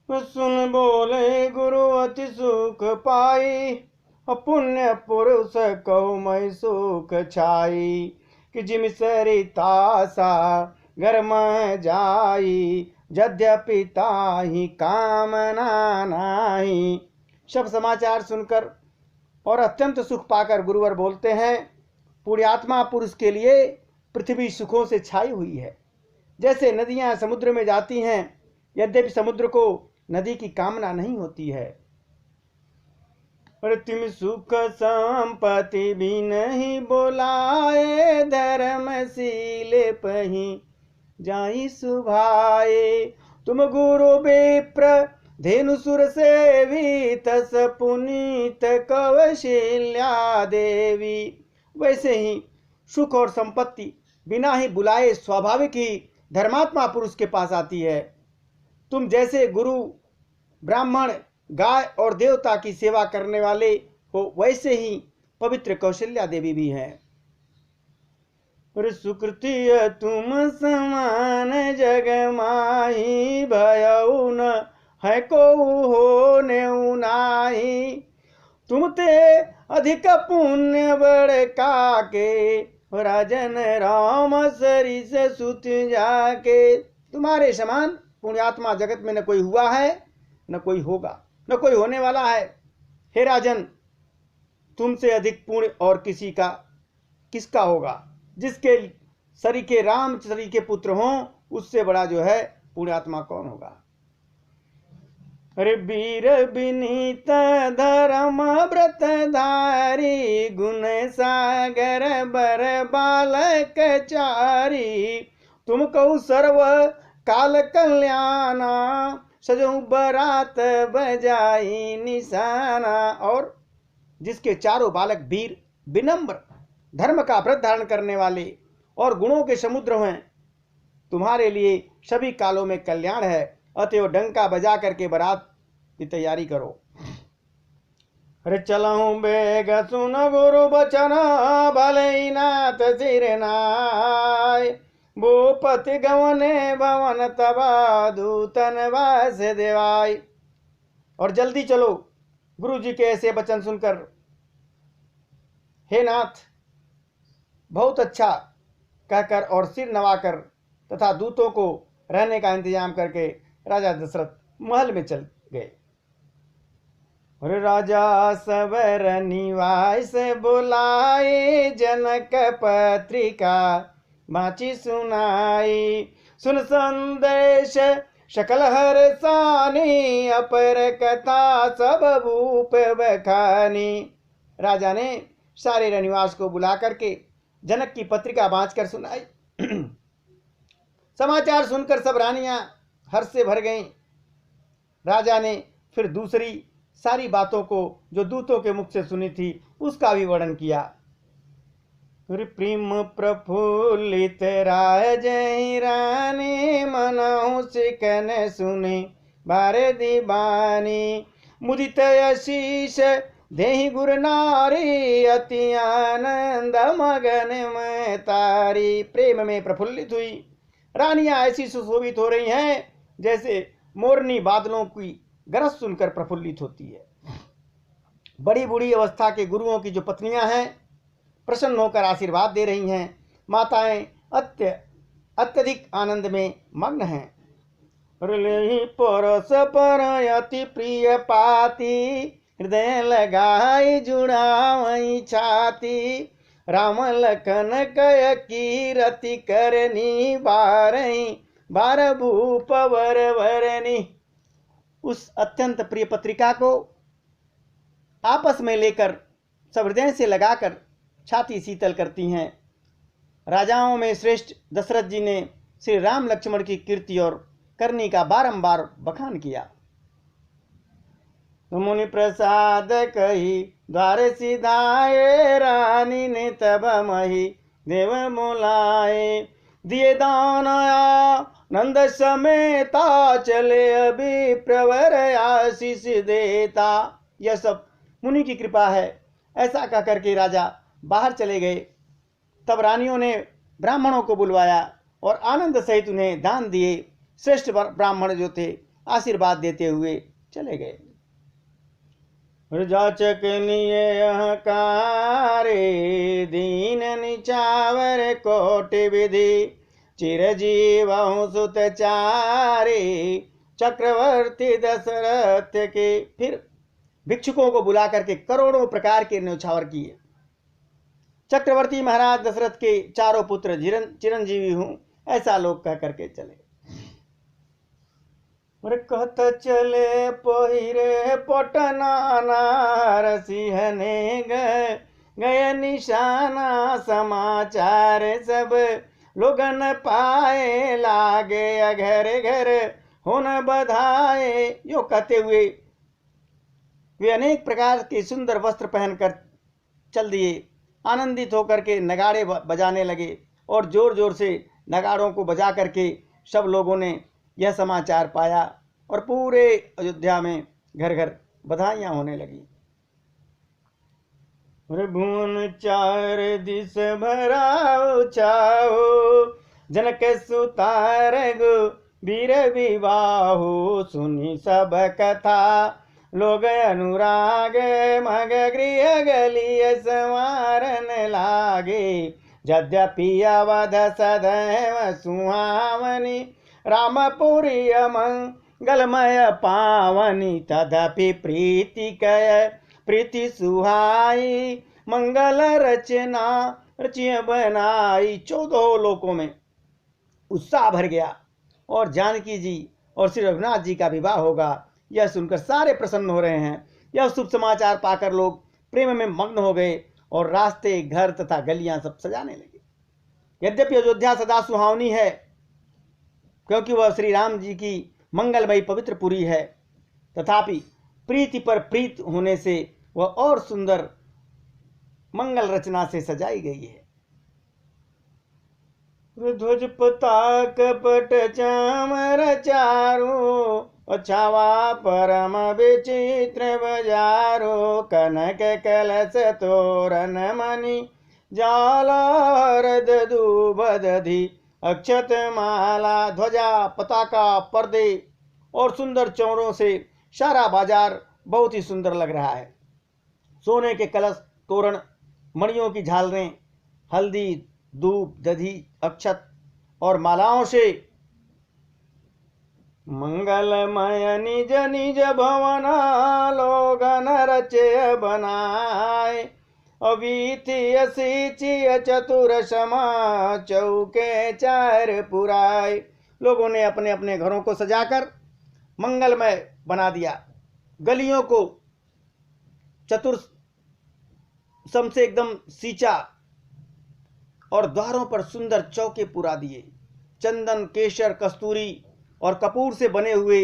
सुन बोले गुरु अति सुख पाई, पुण्य पुरुष कहो मैं सुख छाई। कि जिम सरिता सा घर में जाई, यद्यपि ताहि कामना नाही। सब समाचार सुनकर और अत्यंत सुख पाकर गुरुवर बोलते हैं, पुण्यात्मा पुरुष के लिए पृथ्वी सुखों से छाई हुई है। जैसे नदियां समुद्र में जाती हैं, यद्यपि समुद्र को नदी की कामना नहीं होती है। तुम सुख संपत्ति भी नहीं बोलाए, धर्मशील पही जाई सुभाए। तुम गुरु विप्र धेनुसुर सेवी, तस पुनीत कौशल्या देवी। वैसे ही सुख और संपत्ति बिना ही बुलाए स्वाभाविक ही धर्मात्मा पुरुष के पास आती है। तुम जैसे गुरु, ब्राह्मण, गाय और देवता की सेवा करने वाले हो, वैसे ही पवित्र कौशल्या देवी भी हैं। सुकृतिय तुम समान जग माही, भयउ न है को हो नेउनाही। तुम ते अधिक पुण्य बड़ काके, राजन राम सरिस सुत जाके। तुम्हारे समान पुण्यात्मा जगत में न कोई हुआ है, न कोई होगा, न कोई होने वाला है। हे राजन, तुमसे अधिक पुण्य और किसका होगा? जिसके सरीखे राम सरीखे पुत्र हों, उससे बड़ा जो है पुण्यात्मा कौन होगा? अरे वीर विनीत धर्म व्रत धारी, गुण सागर बर बालक चारी। तुम कहु सर्व काल कल्याणा, सजो बरात बजाई निशाना। और जिसके चारों बालक वीर, विनम्र, धर्म का व्रत धारण करने वाले और गुणों के समुद्र हैं, तुम्हारे लिए सभी कालों में कल्याण है। अतएव डंका बजा करके बारात की तैयारी करो। अरे चलऊं बेग सुन गुरु बचन, भले नाथ सिरनाय। भूपति गवने भवन तबा, दूतन वास देवाय। और जल्दी चलो, गुरु जी के ऐसे वचन सुनकर। हे नाथ, बहुत अच्छा कहकर और सिर नवाकर तथा दूतों को रहने का इंतजाम करके राजा दशरथ महल में चल गए। और राजा सबर निवास बुलाए, जनक पत्रिका बाची सुनाई। सुन संदेश शकल हर सानी, अपर कथा सब भूप बखानी। राजा ने सारे रनिवास को बुला करके जनक की पत्रिका बांचकर सुनाई। समाचार सुनकर सब रानियां हर्ष से भर गईं। राजा ने फिर दूसरी सारी बातों को जो दूतों के मुख से सुनी थी उसका भी वर्णन किया। प्रेम प्रफुल्लित राजहि रानी, मनहु सिकन सुने बारे दीवानी। मुदित आशीष देहि गुरु नारी, अति आनंद मगन में तारी। प्रेम में प्रफुल्लित हुई रानियां ऐसी सुशोभित हो रही हैं जैसे मोरनी बादलों की गरज सुनकर प्रफुल्लित होती है। बड़ी बूढ़ी अवस्था के गुरुओं की जो पत्नियां हैं, प्रसन्न होकर आशीर्वाद दे रही हैं। माताएं अत्यधिक आनंद में मग्न हैं। परस पर अति प्रिय पाती, हृदय लगाई जुड़ावई छाती। राम लखन कय कीरति करनी, बारई बार भूप वर वरनी। उस अत्यंत प्रिय पत्रिका को आपस में लेकर सब हृदय से लगाकर छाती शीतल करती हैं। राजाओं में श्रेष्ठ दशरथ जी ने श्री राम लक्ष्मण की कीर्ति और करनी का बारंबार बखान किया। मुनि प्रसाद कही द्वार सिधाए, रानी ने तब मही देव मोलाए। दिए दान नंद समेता, चले अभी प्रवर आशीष देता। यह सब मुनि की कृपा है। ऐसा कह करके राजा बाहर चले गए। तब रानियों ने ब्राह्मणों को बुलवाया और आनंद सहित उन्हें दान दिए। श्रेष्ठ ब्राह्मण जो थे आशीर्वाद देते हुए चले गए। जाचक लिए अहकारे दीन निचावर कोटि विधि चिरजीवहु सुत चारे चक्रवर्ती दशरथ के। फिर भिक्षुकों को बुला करके करोड़ों प्रकार के न्यौछावर किए। चक्रवर्ती महाराज दशरथ के चारों पुत्र चिरंजीवी हूं ऐसा लोग कह करके चले। कहत चले पहिरे पटनाना सिंहने गए निशाना समाचार सब लोगन पाए लागे घर घर होन बधाए। यो कहते हुए वे अनेक प्रकार के सुंदर वस्त्र पहनकर चल दिए। आनंदित होकर के नगाड़े बजाने लगे और जोर जोर से नगाड़ों को बजा करके सब लोगों ने यह समाचार पाया और पूरे अयोध्या में घर घर बधाइयां होने लगी। भुवन चार दिस भराओ चाहो जनक सुतार गो वीर विवाहो सुनी सब कथा लोग अनुराग मग गृह गलिय संवारन लागे। यद्यपि अवध सदैव सुहावनी रामपुरी मंगलमय पावनी तदपि प्रीति सुहाई मंगल रचना रचिय बनाई। 14 लोकों में उत्साह भर गया और जानकी जी और श्री रघुनाथ जी का विवाह होगा यह सुनकर सारे प्रसन्न हो रहे हैं। यह शुभ समाचार पाकर लोग प्रेम में मग्न हो गए और रास्ते घर तथा गलियां सब सजाने लगे। यद्यपि अयोध्या सदा सुहावनी है क्योंकि वह श्री राम जी की मंगलमयी पवित्र पुरी है, तथापि प्रीति पर प्रीत होने से वह और सुंदर मंगल रचना से सजाई गई है। ध्वज पताक पट चामर चारो छावा परम विचित्र बजारो कनक कलश तोरण मणि जालारद दूबदधि अक्षत माला। ध्वजा पताका पर्दे और सुंदर चौरों से सारा बाजार बहुत ही सुंदर लग रहा है। सोने के कलश तोरण मणियों की झालरें हल्दी दूब दधि अक्षत और मालाओं से मंगलमय निज निज भवना लोगन रचे बनाए। अवीथी सीचिय चतुर समा चौके चार पुराए। लोगों ने अपने अपने घरों को सजाकर मंगलमय बना दिया। गलियों को चतुर सम से एकदम सींचा और द्वारों पर सुंदर चौके पुरा दिए। चंदन केशर कस्तूरी और कपूर से बने हुए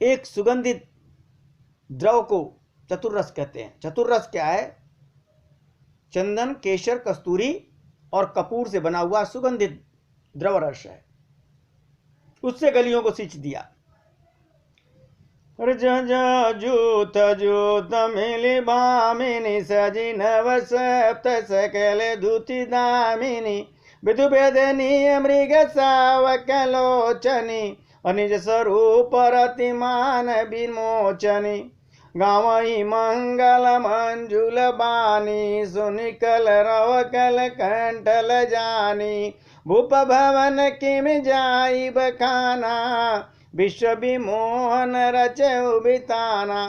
एक सुगंधित द्रव को चतुर्रस कहते हैं। चतुर्रस क्या है? चंदन केशर कस्तूरी और कपूर से बना हुआ सुगंधित द्रव रस है। उससे गलियों को सींच दिया। जूत जूत मिली भामिनी सजी नव सप्त सकल धुति दामिनी विधु वेदनीय मृग सावक लोचनी अनिज स्वरूप रतिमान विमोचनी। गावई मंगल मंजुल बानी सुनिकल रवकल कंठल जानी भूप भवन किम जाई बखाना विश्व विमोहन रचे बिताना।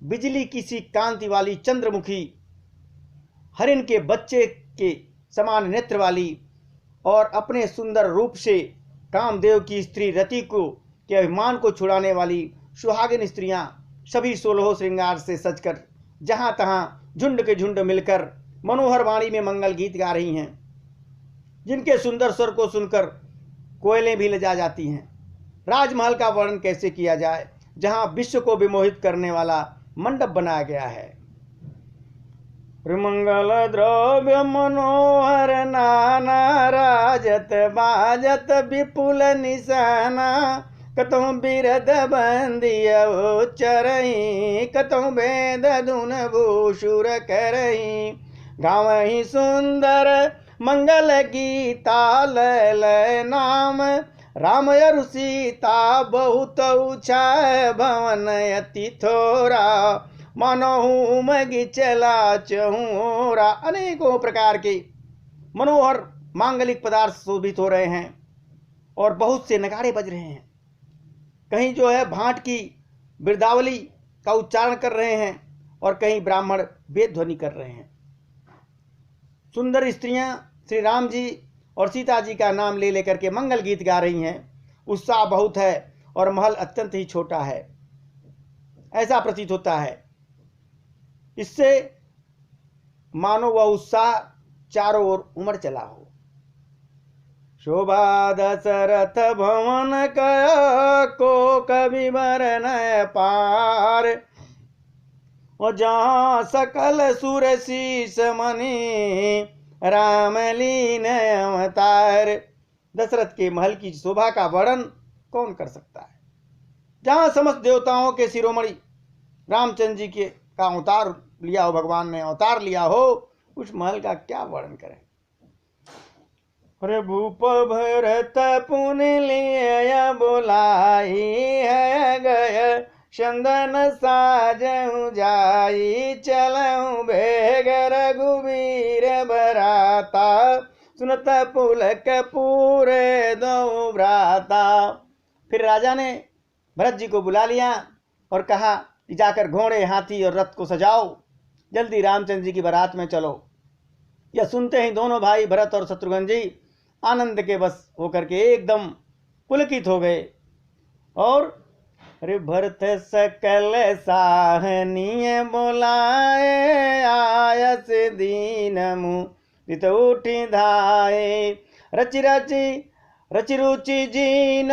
बिजली किसी कांति वाली चंद्रमुखी हरिण के बच्चे के समान नेत्र वाली और अपने सुंदर रूप से कामदेव की स्त्री रति को के अभिमान को छुड़ाने वाली सुहागिन स्त्रियां सभी 16 श्रृंगार से सजकर जहां तहां झुंड के झुंड मिलकर मनोहर वाणी में मंगल गीत गा रही हैं, जिनके सुंदर स्वर को सुनकर कोयलें भी लजा जाती हैं। राजमहल का वर्णन कैसे किया जाए जहां विश्व को विमोहित करने वाला मंडप बनाया गया है। मंगल द्रव्य मनोहर नाना राजत बाजत विपुल निशाना कतौ बिरद बंदिय चरही कतौ वेद धुन भूषुर करही गावही सुंदर मंगल गीता लय नाम राम और सीता बहुत ऊंचा भवन अति थोरा, मनोहू मगी चला चहूरा। अनेकों प्रकार के मनोहर मांगलिक पदार्थ शोभित हो रहे हैं और बहुत से नगाड़े बज रहे हैं। कहीं जो है भाट की बिरदावली का उच्चारण कर रहे हैं और कहीं ब्राह्मण वेद ध्वनि कर रहे हैं। सुंदर स्त्रियां श्री राम जी और सीता जी का नाम ले लेकर के मंगल गीत गा रही हैं। उत्साह बहुत है और महल अत्यंत ही छोटा है, ऐसा प्रतीत होता है। इससे मानो वह उत्साह चारों ओर उमड़ चला हो। शोभा दशरथ भवन कया को कवि वर न पार, और जहाँ सकल सुर शीस मणि राम लीन अवतार। दशरथ के महल की शोभा का वर्णन कौन कर सकता है। जहाँ समस्त देवताओं के शिरोमणि रामचंद्र जी के का अवतार लिया हो, भगवान ने अवतार लिया हो, उस महल का क्या वर्णन करें। अरे भूप भरत पुन लिया बुलाई है गय, चंदन साजहु जाई चलहु भेग रघुवीर बराता, सुनत पुलक पूरे दो भ्राता। फिर राजा ने भरत जी को बुला लिया और कहा कि जाकर घोड़े हाथी और रथ को सजाओ, जल्दी रामचंद्र जी की बारात में चलो। यह सुनते ही दोनों भाई भरत और शत्रुघ्न जी आनंद के बस होकर के एकदम पुलकित हो गए। और अरे भरत सकल साहनीय बोलाए, आयस दीन मुदित उठी धाये, रचि रुचि जीन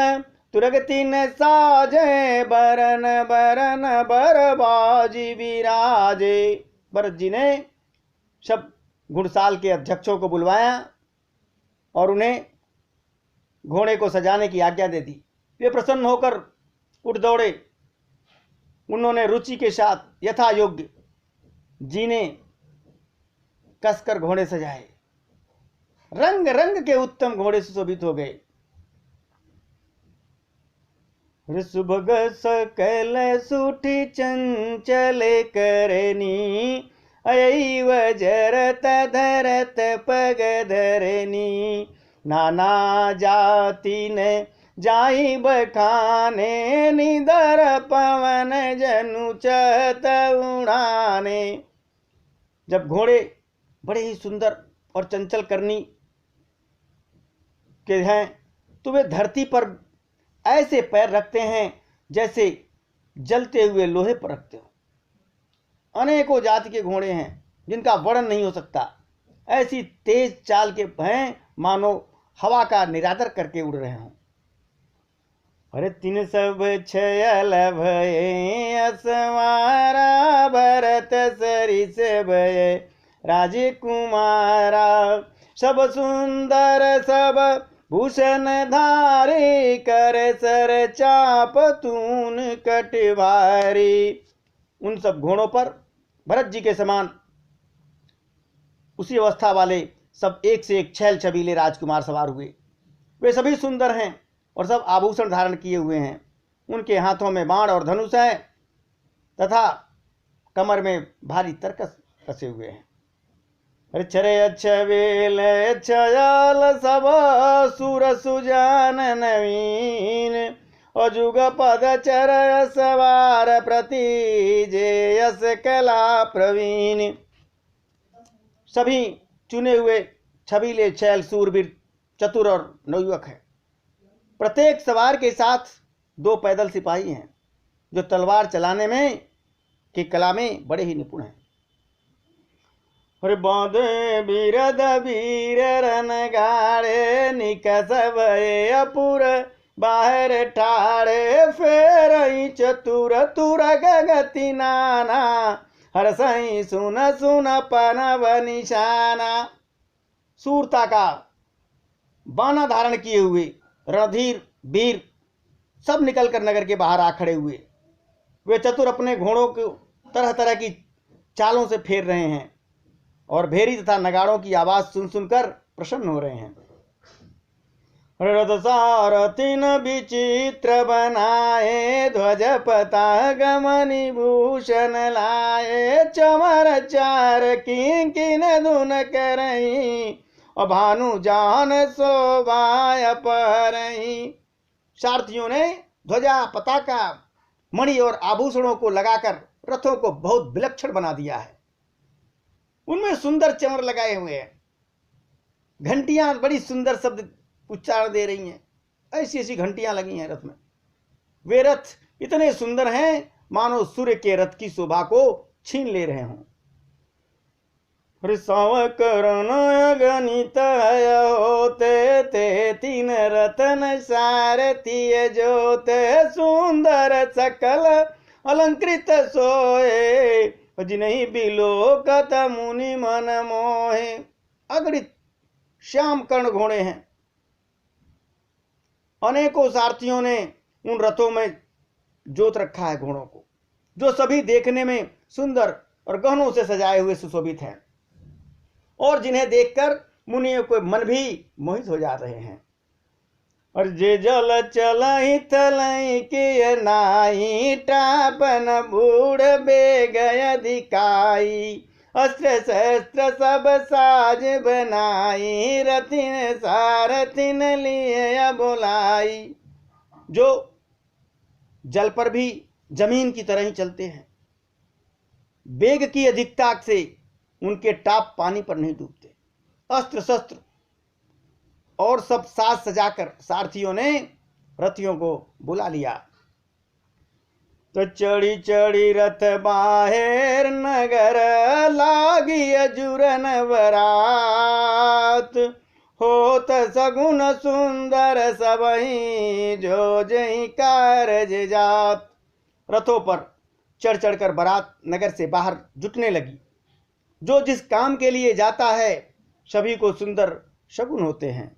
तुरगति न साजे, बरन बरन बरबाजी विराजे। भरत जी ने सब घुड़साल के अध्यक्षों को बुलवाया और उन्हें घोड़े को सजाने की आज्ञा दे दी। वे प्रसन्न होकर उठ दौड़े। उन्होंने रुचि के साथ यथा योग्य जीने कसकर घोड़े सजाए। रंग रंग के उत्तम घोड़े सुशोभित हो गए। ऋषभग सकल सुठी चंचल करनी, अयैव जरत धरत पग धरनी, नाना जाति ने जाई बखाने, निदर पवन जनु चहत उड़ाने। जब घोड़े बड़े ही सुंदर और चंचल करनी के हैं तो वे धरती पर ऐसे पैर रखते हैं जैसे जलते हुए लोहे पर रखते हो। अनेकों जाति के घोड़े हैं जिनका वर्णन नहीं हो सकता। ऐसी तेज चाल के हैं मानो हवा का निरादर करके उड़ रहे हों। अरे तीन सब छयल भये असवारा, भरत सरिस भये राजकुमारा, सब सुंदर सब भूषण धारी, कर सर चाप तून कटवारी। उन सब घोड़ों पर भरत जी के समान उसी अवस्था वाले सब एक से एक छैल छबीले राजकुमार सवार हुए। वे सभी सुंदर हैं और सब आभूषण धारण किए हुए हैं। उनके हाथों में बाण और धनुष है तथा कमर में भारी तरकस कसे हुए हैं। छरे अच्छवेल छयाल सब सुर सुजान नवीन, अजुग पद चर सवार प्रति जेयस कला प्रवीण। सभी चुने हुए छबीले छैल सूरवीर चतुर और नवयुवक हैं। प्रत्येक सवार के साथ 2 पैदल सिपाही हैं जो तलवार चलाने में की कला में बड़े ही निपुण हैं। और बांधे बीरद वीर रन गाड़े, निकस भये अपुर बाहर ठाड़े, फेर चतुर तुर गति नाना, हर सही सुन सुन पनव निशाना। सूरता का बाना धारण किए हुए रणधीर वीर सब निकलकर नगर के बाहर आ खड़े हुए। वे चतुर अपने घोड़ों को तरह तरह की चालों से फेर रहे हैं और भेरी तथा नगाड़ों की आवाज सुन सुनकर प्रसन्न हो रहे हैं। रथ सारथिन विचित्र बनाए, ध्वज पताक मणि भूषण लाए, चमर चार किंकिन धुन करई, और भानु जान शोभा परई। सारथियों ने ध्वजा पताका मणि और आभूषणों को लगाकर रथों को बहुत विलक्षण बना दिया है। उनमें सुंदर चमर लगाए हुए हैं, घंटियां बड़ी सुंदर शब्द उच्चारण दे रही हैं, ऐसी ऐसी घंटियां लगी हैं रथ में। वे रथ इतने सुंदर हैं मानो सूर्य के रथ की शोभा को छीन ले रहे हों। ऋषव करण गणित होते, ते तीन रतन सारथी जोते, सुंदर सकल अलंकृत सोए, जिन्हीं बिलोकत मुनि मन मोहे। अगणित श्याम कर्ण घोड़े हैं, अनेकों सारथियों ने उन रथों में जोत रखा है घोड़ों को, जो सभी देखने में सुंदर और गहनों से सजाए हुए सुशोभित हैं, और जिन्हें देखकर मुनियों के मन भी मोहित हो जा रहे हैं। और जे जल चलई थलई के नाई, टापन बूढ़ बेग अधिकाई, अस्त्र शस्त्र सब साज बनाई, रथिन सारथिन लिए बुलाई। जो जल पर भी जमीन की तरह ही चलते हैं, वेग की अधिकता से उनके टाप पानी पर नहीं डूबते। अस्त्र शस्त्र और सब साज सजाकर सारथियों ने रथियों को बुला लिया। तो चढ़ी चढ़ी रथ बाहेर नगर, लागी अजुरन बरात, होत सगुन सुंदर सबही, जो जही कारज जात। रथों पर चढ़ चढ़कर बारात नगर से बाहर जुटने लगी। जो जिस काम के लिए जाता है सभी को सुंदर शगुन होते हैं।